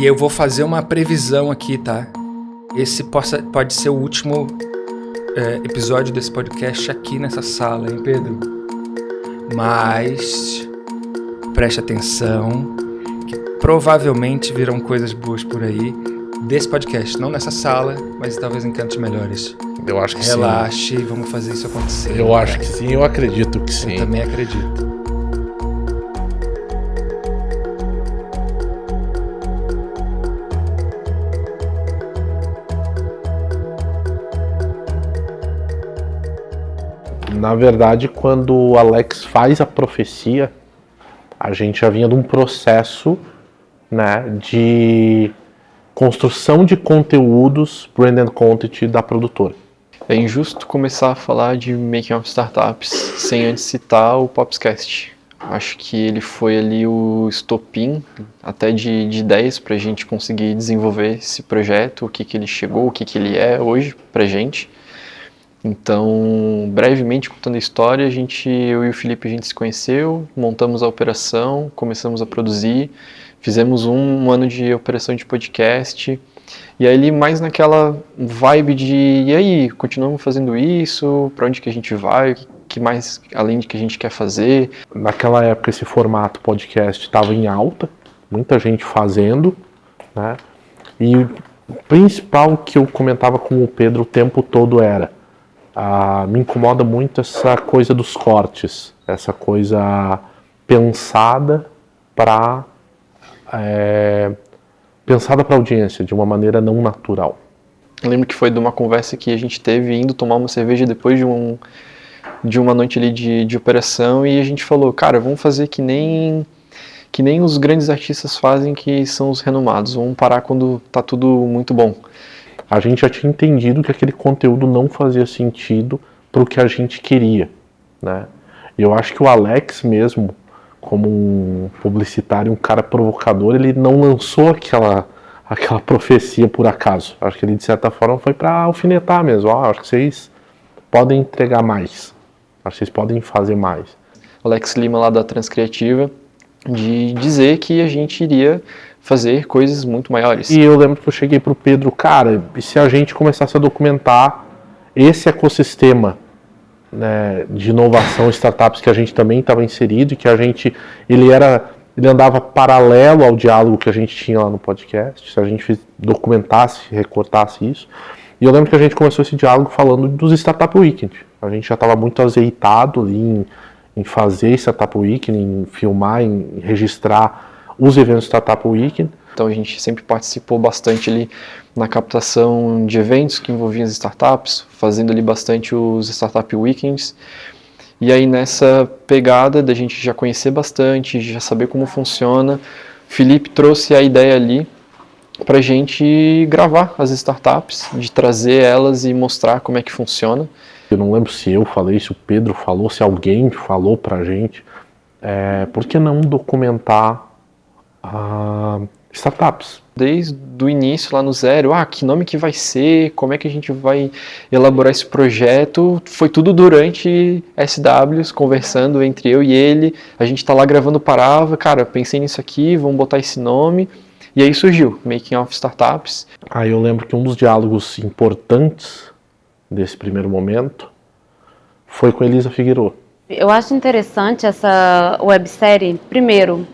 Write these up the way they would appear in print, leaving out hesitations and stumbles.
E eu vou fazer uma previsão aqui, tá? Esse pode ser o último episódio desse podcast aqui nessa sala, hein, Pedro? Mas preste atenção, que provavelmente virão coisas boas por aí desse podcast. Não nessa sala, mas talvez em cantos melhores. Eu acho que Relaxe, vamos fazer isso acontecer. Eu acho que sim, eu acredito que sim. Eu também acredito. Na verdade, quando o Alex faz a profecia, a gente já vinha de um processo, né, de construção de conteúdos brand and content da produtora. É injusto começar a falar de Making of Startups sem antes citar o Popscast. Acho que ele foi ali o estopim até de ideias para a gente conseguir desenvolver esse projeto, o que ele chegou, o que ele é hoje para a gente. Então, brevemente contando a história, eu e o Felipe, a gente se conheceu, montamos a operação, começamos a produzir, fizemos um ano de operação de podcast, e aí mais naquela vibe de, e aí, continuamos fazendo isso, para onde que a gente vai, o que mais, além de que a gente quer fazer. Naquela época esse formato podcast estava em alta, muita gente fazendo, né? E o principal que eu comentava com o Pedro o tempo todo era, me incomoda muito essa coisa dos cortes, essa coisa pensada para audiência, de uma maneira não natural. Eu lembro que foi de uma conversa que a gente teve indo tomar uma cerveja depois de uma noite ali de operação, e a gente falou, cara, vamos fazer que nem os grandes artistas fazem, que são os renomados, vamos parar quando tá tudo muito bom. A gente já tinha entendido que aquele conteúdo não fazia sentido para o que a gente queria, né? E eu acho que o Alex mesmo, como um publicitário, um cara provocador, ele não lançou aquela profecia por acaso. Acho que ele, de certa forma, foi para alfinetar mesmo. Acho que vocês podem entregar mais. Acho que vocês podem fazer mais. Alex Lima, lá da Transcriativa, de dizer que a gente iria fazer coisas muito maiores. E eu lembro que eu cheguei pro Pedro, cara, e se a gente começasse a documentar esse ecossistema, né, de inovação, startups que a gente também estava inserido, e que ele andava paralelo ao diálogo que a gente tinha lá no podcast, se a gente documentasse, recortasse isso. E eu lembro que a gente começou esse diálogo falando dos Startup Weekend. A gente já estava muito azeitado ali em fazer Startup Weekend, em filmar, em registrar os eventos Startup Weekend. Então a gente sempre participou bastante ali na captação de eventos que envolviam as startups, fazendo ali bastante os Startup Weekends. E aí nessa pegada da gente já conhecer bastante, já saber como funciona, Felipe trouxe a ideia ali para a gente gravar as startups, de trazer elas e mostrar como é que funciona. Eu não lembro se eu falei, se o Pedro falou, se alguém falou para a gente, por que não documentar startups? Desde o início, lá no zero, que nome que vai ser, como é que a gente vai elaborar esse projeto, foi tudo durante SWs, conversando entre eu e ele, a gente tá lá gravando parava, cara, pensei nisso aqui, vamos botar esse nome, e aí surgiu, Making of Startups. Aí eu lembro que um dos diálogos importantes desse primeiro momento foi com a Elisa Figueiredo. Eu acho interessante essa websérie, primeiro,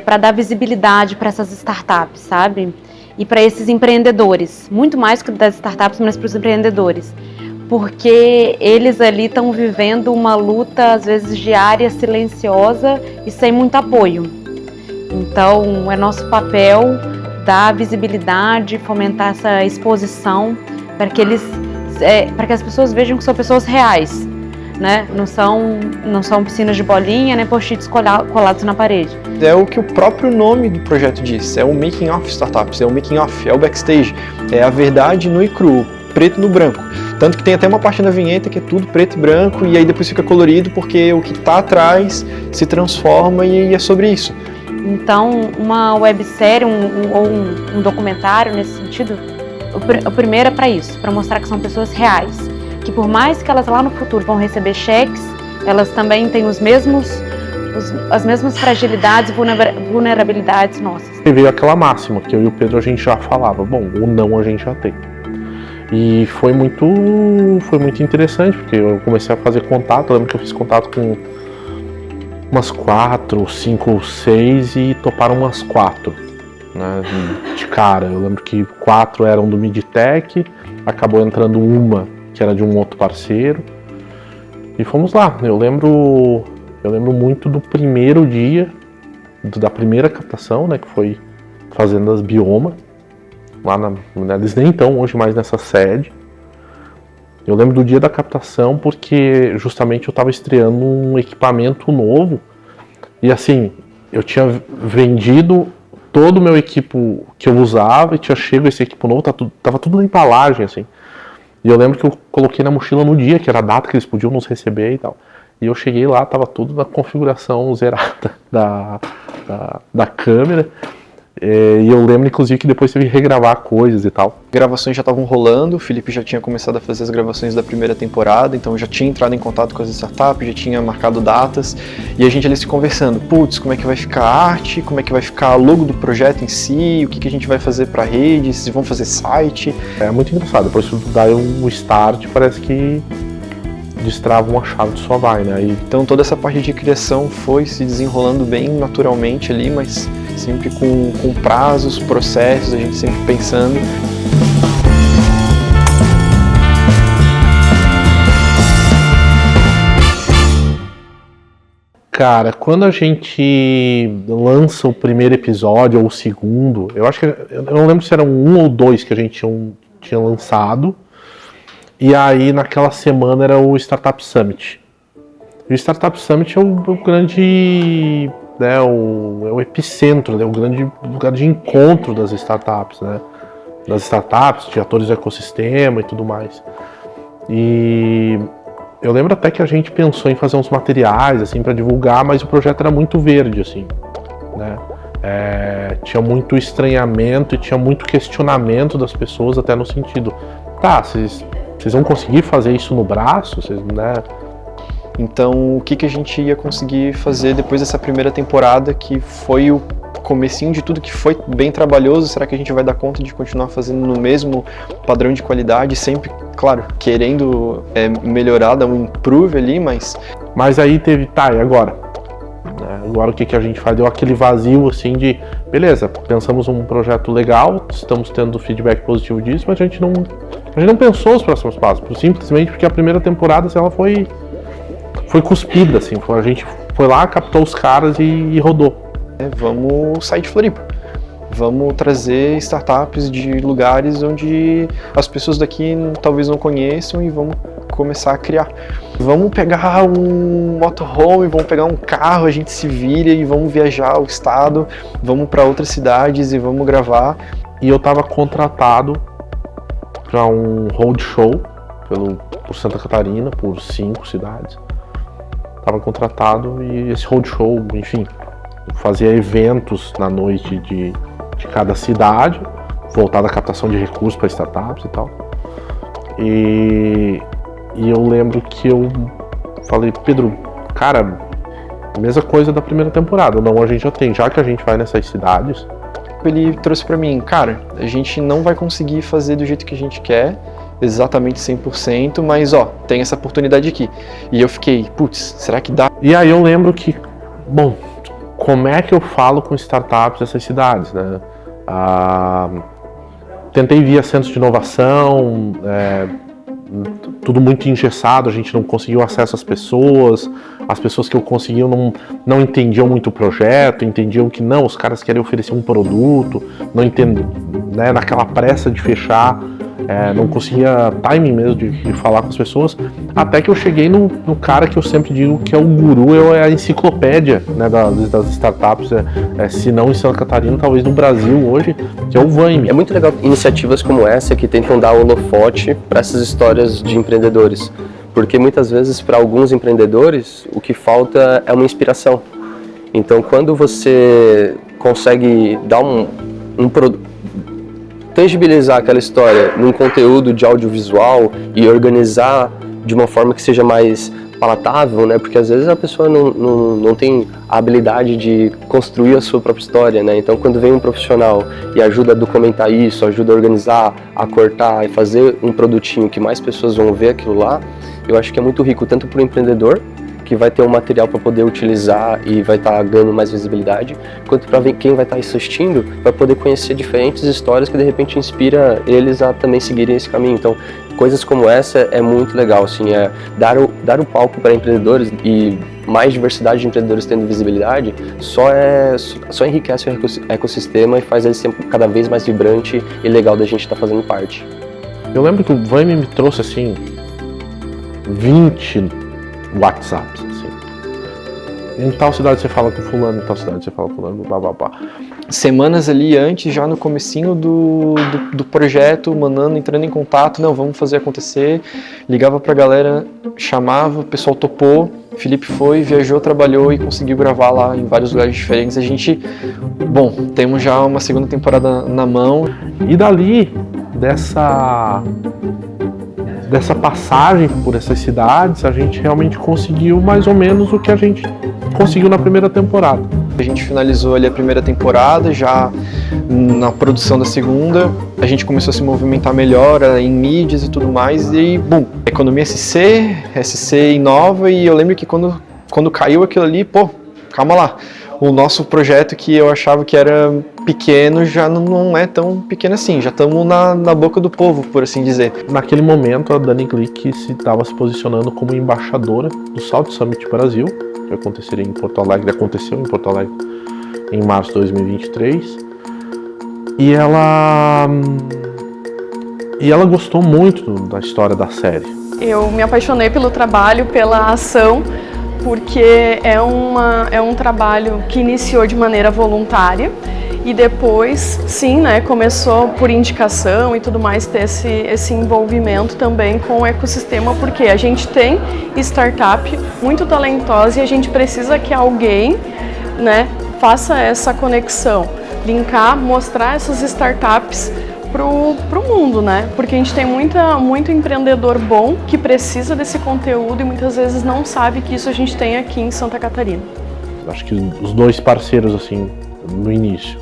para dar visibilidade para essas startups, sabe? E para esses empreendedores, muito mais que das startups, mas para os empreendedores. Porque eles ali estão vivendo uma luta, às vezes diária, silenciosa e sem muito apoio. Então, é nosso papel dar visibilidade, fomentar essa exposição para que as pessoas vejam que são pessoas reais, né? Não são piscinas de bolinha, nem post-its colados na parede. É o que o próprio nome do projeto diz, é o Making of Startups, é o Making of, é o backstage, é a verdade nu e cru, preto no branco. Tanto que tem até uma parte da vinheta que é tudo preto e branco, e aí depois fica colorido porque o que está atrás se transforma e é sobre isso. Então, uma websérie ou um documentário nesse sentido, o primeiro é para isso, para mostrar que são pessoas reais, que por mais que elas lá no futuro vão receber cheques, elas também têm os mesmos as mesmas fragilidades e vulnerabilidades nossas. E veio aquela máxima que eu e o Pedro a gente já falava, bom, o não a gente já tem. E foi muito interessante, porque eu comecei a fazer contato, eu lembro que eu fiz contato com umas 4, 5, 6 e toparam umas 4, né, de cara. Eu lembro que 4 eram do Midtech, acabou entrando uma que era de um outro parceiro, e fomos lá. Eu lembro muito do primeiro dia, da primeira captação, né, que foi Fazendas Bioma, lá eles nem estão hoje mais nessa sede. Eu lembro do dia da captação porque justamente eu estava estreando um equipamento novo e assim, eu tinha vendido todo o meu equipo que eu usava e tinha chego esse equipo novo, tava tudo na embalagem assim. E eu lembro que eu coloquei na mochila no dia, que era a data que eles podiam nos receber e tal. E eu cheguei lá, tava tudo na configuração zerada da câmera. E eu lembro, inclusive, que depois teve que regravar coisas e tal. Gravações já estavam rolando, o Felipe já tinha começado a fazer as gravações da primeira temporada, então já tinha entrado em contato com as startups, já tinha marcado datas, e a gente ali se conversando, putz, como é que vai ficar a arte, como é que vai ficar o logo do projeto em si, o que a gente vai fazer pra rede, se vão fazer site. É muito engraçado, depois que tu dá um start, parece que destrava uma chave, tu só vai, né? Então toda essa parte de criação foi se desenrolando bem naturalmente ali, mas sempre com prazos, processos, a gente sempre pensando. Cara, quando a gente lança o primeiro episódio ou o segundo, eu acho que, eu não lembro se eram 1 ou 2 que a gente tinha lançado, e aí naquela semana era o Startup Summit. E o Startup Summit é o grande, né, o epicentro, né, o grande lugar de encontro das startups, né? Das startups, de atores do ecossistema e tudo mais. E eu lembro até que a gente pensou em fazer uns materiais assim para divulgar, mas o projeto era muito verde, assim, né? Tinha muito estranhamento e tinha muito questionamento das pessoas, até no sentido, tá, vocês vão conseguir fazer isso no braço, vocês, né? Então, o que a gente ia conseguir fazer depois dessa primeira temporada, que foi o comecinho de tudo, que foi bem trabalhoso? Será que a gente vai dar conta de continuar fazendo no mesmo padrão de qualidade, sempre, claro, querendo melhorar, dar um improve ali, mas aí teve, tá, e agora? Agora o que a gente faz? Deu aquele vazio assim de, beleza, pensamos um projeto legal, estamos tendo feedback positivo disso, mas a gente não pensou os próximos passos, simplesmente porque a primeira temporada, assim, ela foi cuspida, assim, a gente foi lá, captou os caras e rodou. Vamos sair de Floripa, vamos trazer startups de lugares onde as pessoas daqui talvez não conheçam e vamos começar a criar. Vamos pegar um motorhome, vamos pegar um carro, a gente se vira e vamos viajar o estado, vamos para outras cidades e vamos gravar. E eu estava contratado para um roadshow por Santa Catarina, por 5 cidades. Estava contratado e esse roadshow, enfim, fazia eventos na noite de cada cidade, voltado à captação de recursos para startups e tal. E eu lembro que eu falei, Pedro, cara, mesma coisa da primeira temporada, não, a gente já tem, já que a gente vai nessas cidades. Ele trouxe para mim, cara, a gente não vai conseguir fazer do jeito que a gente quer, exatamente 100%, mas ó, tem essa oportunidade aqui. E eu fiquei, putz, será que dá? E aí eu lembro que, bom, como é que eu falo com startups dessas cidades, né? Tentei via centros de inovação, tudo muito engessado, a gente não conseguiu acesso às pessoas, as pessoas que eu conseguia não entendiam muito o projeto, entendiam que não, os caras querem oferecer um produto, não entendem, né, naquela pressa de fechar, não conseguia timing mesmo de falar com as pessoas, até que eu cheguei no cara que eu sempre digo que é o guru, é a enciclopédia, né, das startups, se não em Santa Catarina, talvez no Brasil hoje, que é o Vaime. É muito legal iniciativas como essa que tentam dar holofote para essas histórias de empreendedores, porque muitas vezes para alguns empreendedores o que falta é uma inspiração. Então quando você consegue dar tangibilizar aquela história num conteúdo de audiovisual e organizar de uma forma que seja mais palatável, né? Porque às vezes a pessoa não tem a habilidade de construir a sua própria história, né? Então quando vem um profissional e ajuda a documentar isso, ajuda a organizar, a cortar e fazer um produtinho que mais pessoas vão ver aquilo lá, eu acho que é muito rico tanto para o empreendedor, que vai ter um material para poder utilizar e vai estar ganhando mais visibilidade, quanto para quem vai estar assistindo, vai poder conhecer diferentes histórias que de repente inspira eles a também seguirem esse caminho. Então, coisas como essa é muito legal, assim, dar o palco para empreendedores e mais diversidade de empreendedores tendo visibilidade, só enriquece o ecossistema e faz ele ser cada vez mais vibrante e legal da gente estar fazendo parte. Eu lembro que o Vime me trouxe, assim, 20 WhatsApps, assim. Em tal cidade você fala com fulano, em tal cidade você fala com fulano, blá blá blá. Semanas ali antes, já no comecinho do projeto, entrando em contato, não, vamos fazer acontecer. Ligava pra galera, chamava, o pessoal topou, Felipe foi, viajou, trabalhou e conseguiu gravar lá em vários lugares diferentes. A gente, temos já uma segunda temporada na mão. E dali, dessa passagem por essas cidades, a gente realmente conseguiu mais ou menos o que a gente conseguiu na primeira temporada. A gente finalizou ali a primeira temporada, já na produção da segunda, a gente começou a se movimentar melhor em mídias e tudo mais, e economia SC inova, e eu lembro que quando caiu aquilo ali, calma lá, o nosso projeto que eu achava que era pequeno já não é tão pequeno assim, já estamos na boca do povo, por assim dizer. Naquele momento, a Dani Glick estava se posicionando como embaixadora do Salt Summit Brasil, que aconteceu em Porto Alegre em março de 2023, e ela gostou muito da história da série. Eu me apaixonei pelo trabalho, pela ação, porque é um trabalho que iniciou de maneira voluntária e depois, sim, né, começou por indicação e tudo mais, ter esse envolvimento também com o ecossistema, porque a gente tem startup muito talentosa e a gente precisa que alguém, né, faça essa conexão, linkar, mostrar essas startups pro mundo, né? Porque a gente tem muito empreendedor bom que precisa desse conteúdo e muitas vezes não sabe que isso a gente tem aqui em Santa Catarina. Acho que os dois parceiros, assim, no início,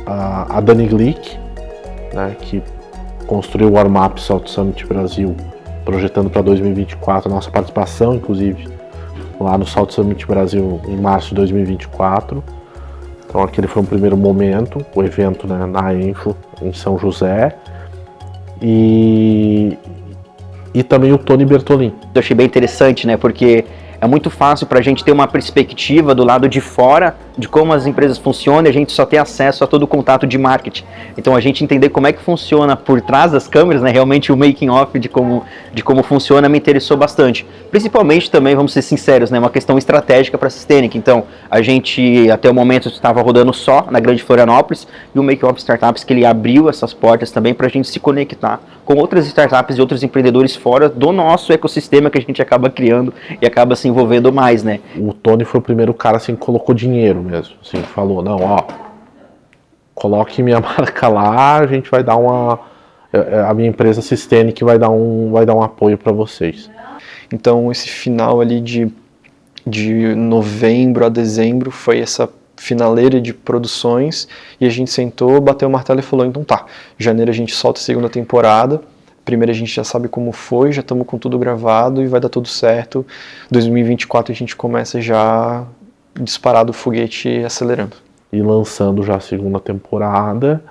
a Dani Glick, né, que construiu o Warm Up Salt Summit Brasil, projetando para 2024 a nossa participação, inclusive, lá no Salt Summit Brasil em março de 2024. Então aquele foi um primeiro momento, o evento, né, na Enfo, em São José, e também o Tony Bertolin. Eu achei bem interessante, né, porque é muito fácil para a gente ter uma perspectiva do lado de fora de como as empresas funcionam e a gente só ter acesso a todo o contato de marketing. Então a gente entender como é que funciona por trás das câmeras, né, realmente o making off de como funciona me interessou bastante. Principalmente também, vamos ser sinceros, né, uma questão estratégica para a Systemic. Então a gente até o momento estava rodando só na Grande Florianópolis e o Making Off Startups que ele abriu essas portas também para a gente se conectar com outras startups e outros empreendedores fora do nosso ecossistema que a gente acaba criando e acaba se envolvendo mais, né. O Tony foi o primeiro cara assim, que colocou dinheiro mesmo, assim, falou, não, coloque minha marca lá, a gente vai dar a minha empresa Systemic vai dar um apoio para vocês. Então esse final ali de novembro a dezembro foi essa finaleira de produções e a gente sentou, bateu o martelo e falou, então tá, janeiro a gente solta a segunda temporada, primeiro a gente já sabe como foi, já estamos com tudo gravado e vai dar tudo certo, 2024 a gente começa já disparado o foguete acelerando. E lançando já a segunda temporada,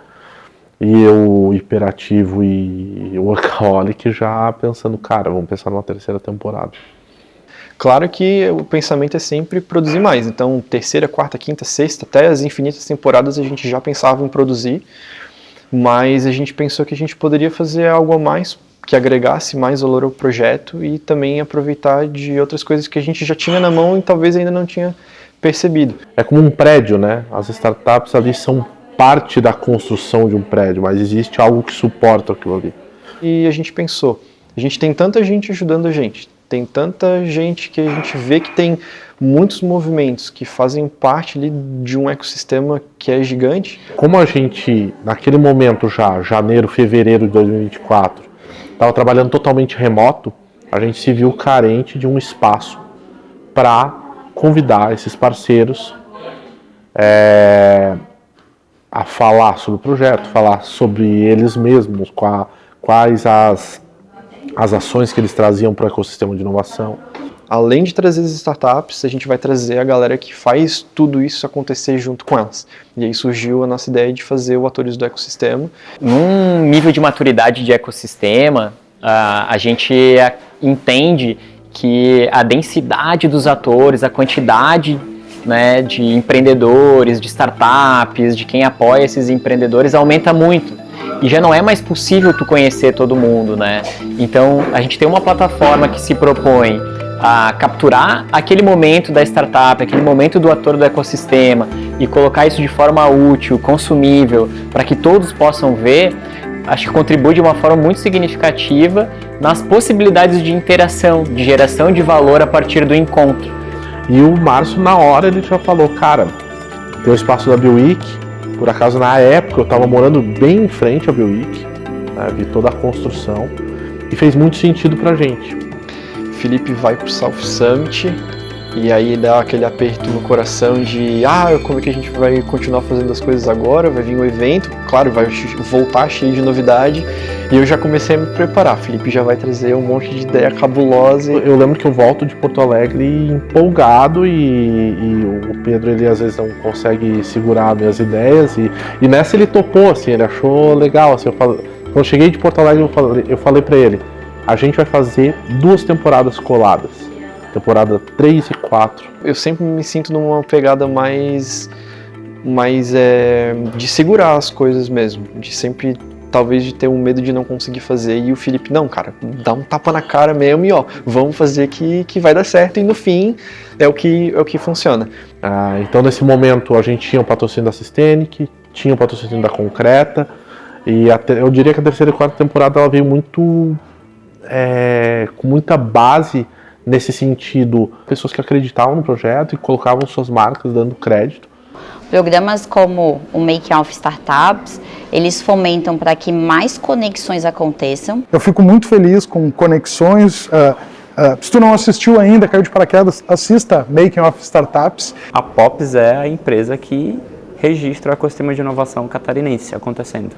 e eu, hiperativo e workaholic, já pensando, cara, vamos pensar numa terceira temporada. Claro que o pensamento é sempre produzir mais, então terceira, quarta, quinta, sexta, até as infinitas temporadas a gente já pensava em produzir, mas a gente pensou que a gente poderia fazer algo a mais, que agregasse mais valor ao projeto e também aproveitar de outras coisas que a gente já tinha na mão e talvez ainda não tinha percebido. É como um prédio, né? As startups ali são parte da construção de um prédio, mas existe algo que suporta aquilo ali. E a gente pensou, a gente tem tanta gente ajudando a gente, tem tanta gente que a gente vê que tem muitos movimentos que fazem parte ali de um ecossistema que é gigante. Como a gente, naquele momento já, janeiro, fevereiro de 2024, estava trabalhando totalmente remoto, a gente se viu carente de um espaço para convidar esses parceiros a falar sobre o projeto, falar sobre eles mesmos, quais as ações que eles traziam para o ecossistema de inovação. Além de trazer as startups, a gente vai trazer a galera que faz tudo isso acontecer junto com elas. E aí surgiu a nossa ideia de fazer o Atores do Ecossistema. Num nível de maturidade de ecossistema, a gente entende que a densidade dos atores, a quantidade, né, de empreendedores, de startups, de quem apoia esses empreendedores aumenta muito. E já não é mais possível tu conhecer todo mundo, né? Então, a gente tem uma plataforma que se propõe a capturar aquele momento da startup, aquele momento do ator do ecossistema e colocar isso de forma útil, consumível, para que todos possam ver, acho que contribui de uma forma muito significativa nas possibilidades de interação, de geração de valor a partir do encontro. E o Márcio, na hora, ele já falou, cara, tem o espaço da Bioweek, por acaso na época eu estava morando bem em frente à Bioweek, né, vi toda a construção e fez muito sentido pra gente. Felipe vai pro South Summit e aí dá aquele aperto no coração de como é que a gente vai continuar fazendo as coisas agora, vai vir um evento, claro, vai voltar cheio de novidade e eu já comecei a me preparar. Felipe já vai trazer um monte de ideia cabulosa. Eu lembro que eu volto de Porto Alegre empolgado e o Pedro, ele às vezes não consegue segurar minhas ideias e nessa ele topou, assim, ele achou legal, assim, quando eu cheguei de Porto Alegre eu falei pra ele, a gente vai fazer 2 temporadas coladas, temporada 3 e 4. Eu sempre me sinto numa pegada mais de segurar as coisas mesmo, de sempre, talvez, de ter um medo de não conseguir fazer, e o Felipe, não, cara, dá um tapa na cara mesmo e vamos fazer que vai dar certo, e no fim é o que funciona. Então nesse momento a gente tinha o patrocínio da Systemic, tinha o patrocínio da Concreta, e eu diria que a 3ª e 4ª temporada ela veio muito com muita base nesse sentido, pessoas que acreditavam no projeto e colocavam suas marcas dando crédito. Programas como o Making Off Startups, eles fomentam para que mais conexões aconteçam. Eu fico muito feliz com conexões. Se tu não assistiu ainda, caiu de paraquedas, assista Making Off Startups. A POPS é a empresa que registra o ecossistema de inovação catarinense acontecendo.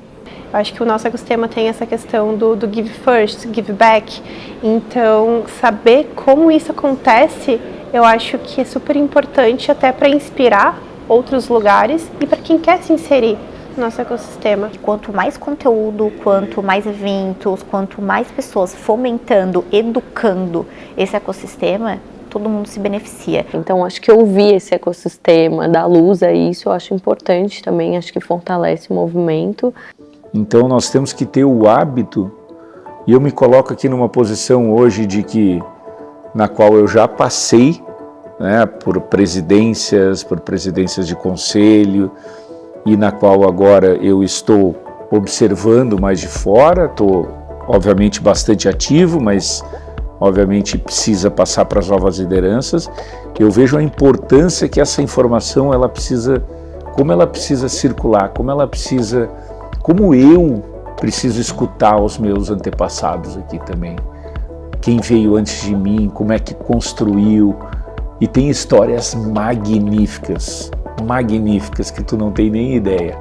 Eu acho que o nosso ecossistema tem essa questão do give first, give back. Então, saber como isso acontece, eu acho que é super importante até para inspirar outros lugares e para quem quer se inserir no nosso ecossistema. Quanto mais conteúdo, quanto mais eventos, quanto mais pessoas fomentando, educando esse ecossistema, todo mundo se beneficia. Então, acho que ouvir esse ecossistema, dar luz a isso, eu acho importante também, acho que fortalece o movimento. Então nós temos que ter o hábito, e eu me coloco aqui numa posição hoje na qual eu já passei, né, por presidências de conselho, e na qual agora eu estou observando mais de fora, estou obviamente bastante ativo, mas obviamente precisa passar para as novas lideranças. Eu vejo a importância que essa informação como ela precisa circular, como eu preciso escutar os meus antepassados aqui também. Quem veio antes de mim, como é que construiu. E tem histórias magníficas que tu não tem nem ideia.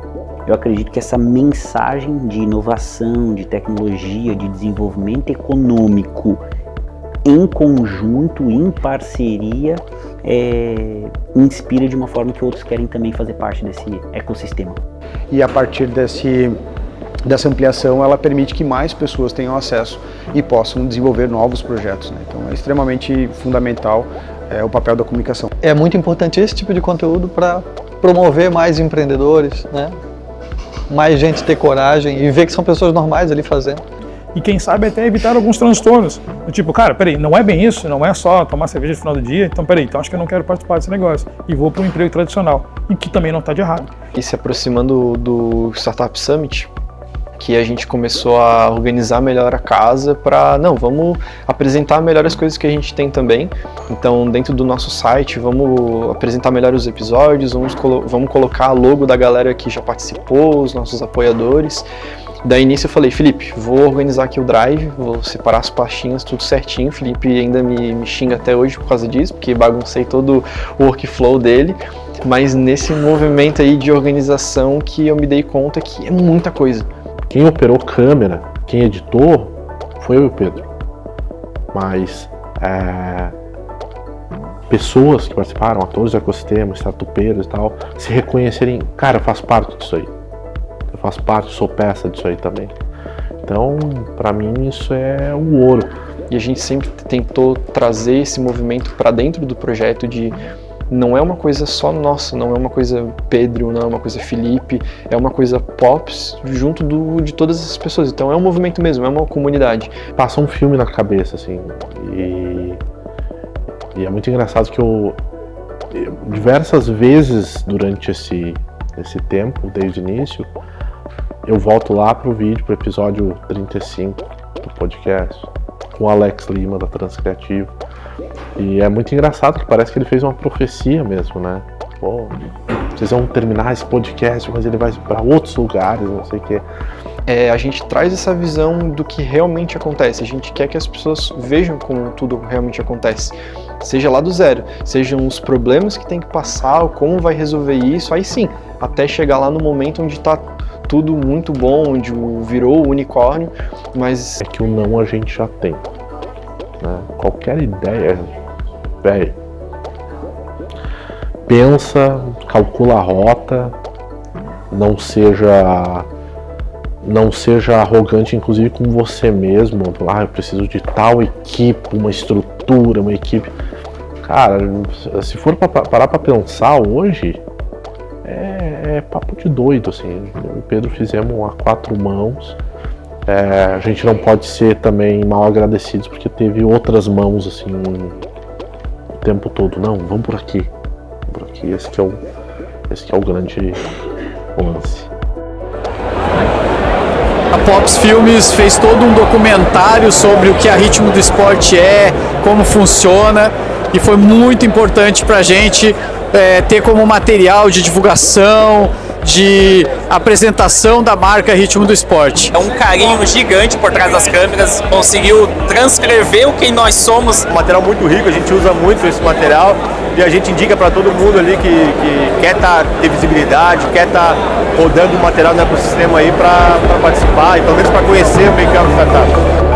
Eu acredito que essa mensagem de inovação, de tecnologia, de desenvolvimento econômico em conjunto, em parceria, inspira de uma forma que outros querem também fazer parte desse ecossistema. E a partir dessa ampliação, ela permite que mais pessoas tenham acesso e possam desenvolver novos projetos, né? Então é extremamente fundamental o papel da comunicação. É muito importante esse tipo de conteúdo para promover mais empreendedores, né? Mais gente ter coragem e ver que são pessoas normais ali fazendo. E quem sabe até evitar alguns transtornos. Tipo, cara, peraí, não é bem isso, não é só tomar cerveja no final do dia, então peraí, então acho que eu não quero participar desse negócio. E vou para um emprego tradicional, e que também não está de errado. E se aproximando do Startup Summit, que a gente começou a organizar melhor a casa para, não, vamos apresentar melhor as coisas que a gente tem também. Então, dentro do nosso site, vamos apresentar melhor os episódios, vamos colocar a logo da galera que já participou, os nossos apoiadores. Daí início eu falei, Felipe, vou organizar aqui o Drive, vou separar as pastinhas, tudo certinho. O Felipe ainda me xinga até hoje por causa disso, porque baguncei todo o workflow dele. Mas nesse movimento aí de organização que eu me dei conta que é muita coisa. Quem operou câmera, quem editou, foi eu e o Pedro. Mas pessoas que participaram, atores do ecossistema, startupeiros e tal, se reconhecerem, cara, eu faço parte disso aí. Eu faço parte, sou peça disso aí também. Então, pra mim, isso é o ouro. E a gente sempre tentou trazer esse movimento pra dentro do projeto de... Não é uma coisa só nossa, não é uma coisa Pedro, não é uma coisa Felipe, é uma coisa Pops junto de todas essas pessoas. Então é um movimento mesmo, é uma comunidade. Passa um filme na cabeça, assim, e é muito engraçado que eu diversas vezes durante esse tempo, desde o início, eu volto lá pro vídeo, pro episódio 35 do podcast, com o Alex Lima, da Transcriativo. E é muito engraçado que parece que ele fez uma profecia mesmo, né? Pô, vocês vão terminar esse podcast, mas ele vai para outros lugares, não sei o quê. A gente traz essa visão do que realmente acontece. A gente quer que as pessoas vejam como tudo realmente acontece. Seja lá do zero, sejam os problemas que tem que passar, como vai resolver isso, aí sim, até chegar lá no momento onde tá tudo muito bom, onde virou o unicórnio, mas... É que o não a gente já tem. Né? Qualquer ideia, velho, pensa, calcula a rota, não seja arrogante, inclusive com você mesmo. Eu preciso de tal equipe, uma estrutura, uma equipe. Cara, se for parar pra pensar hoje, é papo de doido, assim. Eu e o Pedro fizemos a 4 mãos. A gente não pode ser também mal agradecidos porque teve outras mãos assim o tempo todo. Não, vamos por aqui. Esse que é o grande lance. A Pops Filmes fez todo um documentário sobre o que a Ritmo do Esporte é, como funciona, e foi muito importante pra gente ter como material de divulgação, de apresentação da marca Ritmo do Esporte. É um carinho gigante por trás das câmeras, conseguiu transcrever o que nós somos. Um material muito rico, a gente usa muito esse material e a gente indica para todo mundo ali que quer ter visibilidade, quer estar rodando o material no ecossistema aí para participar e pelo menos para conhecer o Make Up Startup.